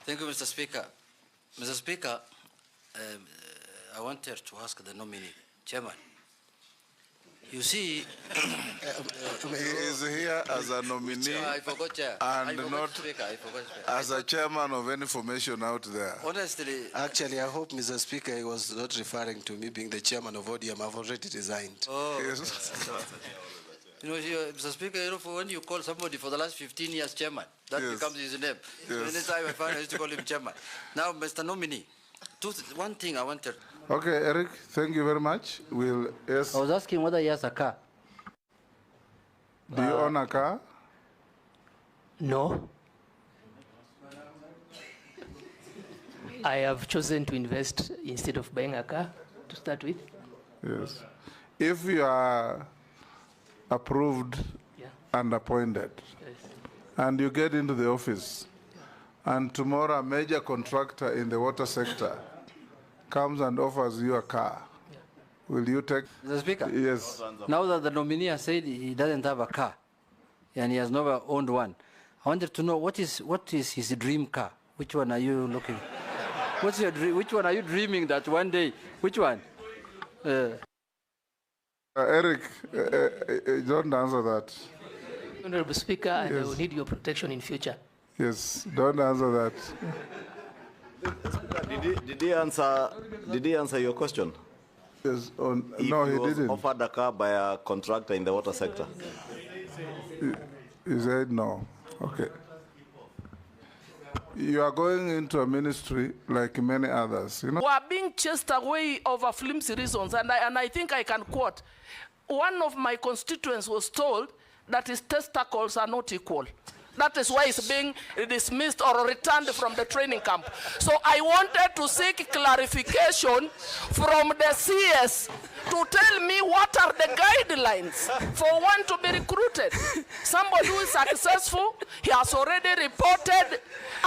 Thank you, Mr. Speaker. Mr. Speaker, I wanted to ask the nominee, Chairman. You see, he is here as a nominee I forgot, Chair. and not Speaker. I forgot, Speaker. as a chairman of any formation out there. Honestly, Actually, I hope, Mr. Speaker, he was not referring to me being the chairman of ODM. I've already resigned. oh, Yes. you know, Mr. Speaker, you know, for when you call somebody for the last 15 years chairman, that Yes. becomes his name. So Yes. anytime I find, I used to call him chairman. Now, Mr. Nominee, one thing I wanted. Okay, Eric, thank you very much. Yes. I was asking whether he has a car. Do you own a car? No. I have chosen to invest instead of buying a car to start with. Yes. If you are approved and appointed, Yes. and you get into the office, and tomorrow a major contractor in the water sector comes and offers you a car, will you take? Mr. Speaker? Yes. Now that the nominee has said he doesn't have a car, and he has never owned one, I wanted to know what is his dream car? Which one are you looking? What's your dream? Which one are you dreaming that one day? Which one? Eric, don't answer that. Honorable Speaker, and I Yes. will need your protection in future. Yes, don't answer that. Did he answer your question? Yes, If no, he he was didn't. offered a car by a contractor in the water sector. He said no. Okay. You are going into a ministry like many others, you know. We are being chased away over flimsy reasons, and I think I can quote. One of my constituents was told that his testicles are not equal. That is why he's being dismissed or returned from the training camp. So I wanted to seek clarification from the CS to tell me what are the guidelines for one to be recruited. Somebody who is successful, he has already reported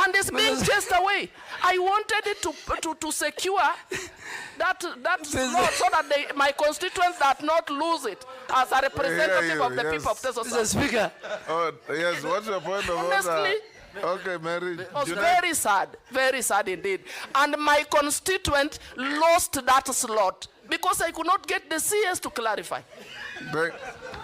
and is being chased away. I wanted it to secure that law so that my constituents do not lose it as a representative of the people of Teso Mr. Speaker, Oh, yes, what's your point of Honestly, order? Okay, Mary. it was very sad indeed. And my constituent lost that slot because I could not get the CS to clarify.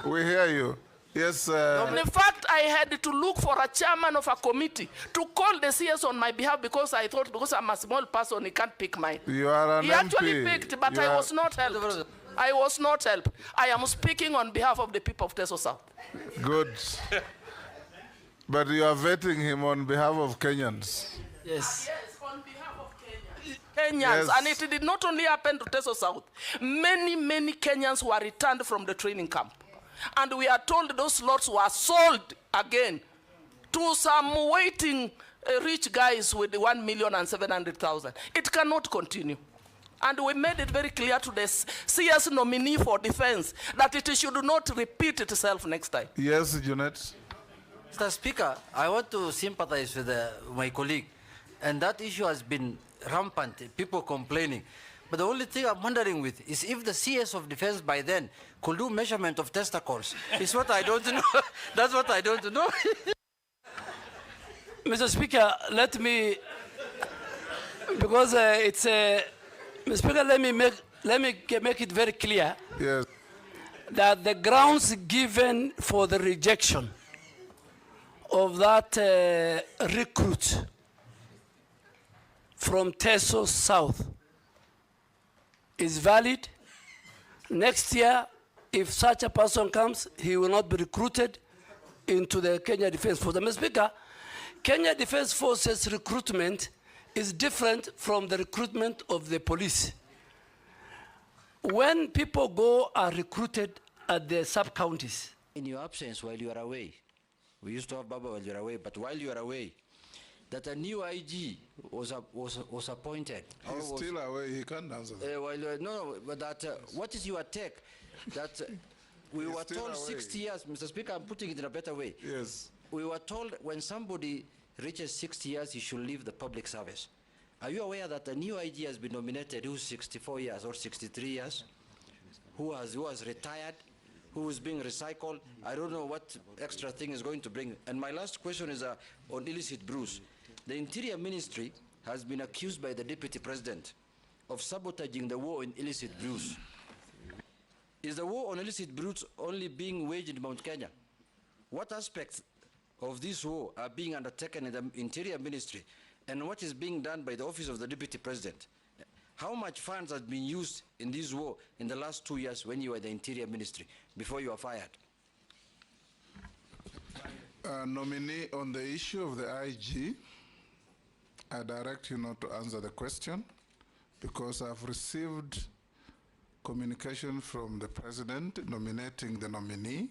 We hear you. Yes. In fact, I had to look for a chairman of a committee to call the CS on my behalf because I thought because I'm a small person, he can't pick mine. You are an He MP. actually picked, but I was not helped. I was not helped. I am speaking on behalf of the people of Teso South. Good. But you are vetting him on behalf of Kenyans. yes. Yes, on behalf of Kenyans. Yes. And it did not only happen to Teso South. Many Kenyans were returned from the training camp. And we are told those slots were sold again to some waiting rich guys with 1,700,000. It cannot continue. And we made it very clear to the CS nominee for defense that it should not repeat itself next time. Yes, Junet. Mr. Speaker, I want to sympathize with my colleague. And that issue has been rampant, people complaining. But the only thing I'm wondering with is if the CS of defense by then could do measurement of testicles. It's what I don't know. That's what I don't know. Mr. Speaker, let me, because it's a, Mr. Speaker, let me make it very clear Yes. that the grounds given for the rejection of that recruit from Teso South is valid. Next year, if such a person comes, he will not be recruited into the Kenya Defense Force. Mr. Speaker, Kenya Defense Forces recruitment is different from the recruitment of the police. When people go are recruited at the sub-counties. In your absence while you are away, we used to have Baba while you are away, but while you are away, that a new IG was appointed. He's still away. He can't answer that. No, but that what is your take? That we He's were still told away. 60 years, Mr. Speaker, I'm putting it in a better way. Yes. We were told when somebody reaches 60 years, he should leave the public service. Are you aware that a new IG has been nominated who's 64 years or 63 years, who has retired, who is being recycled? I don't know what extra thing is going to bring. And my last question is on illicit brews. The Interior Ministry has been accused by the Deputy President of sabotaging the war on illicit brews. Is the war on illicit brews only being waged in Mount Kenya? What aspects of this war are being undertaken in the Interior Ministry, and what is being done by the Office of the Deputy President? How much funds have been used in this war in the last 2 years when you were the Interior Ministry, before you were fired? Nominee, on the issue of the IG, I direct you not to answer the question because I've received communication from the President nominating the nominee.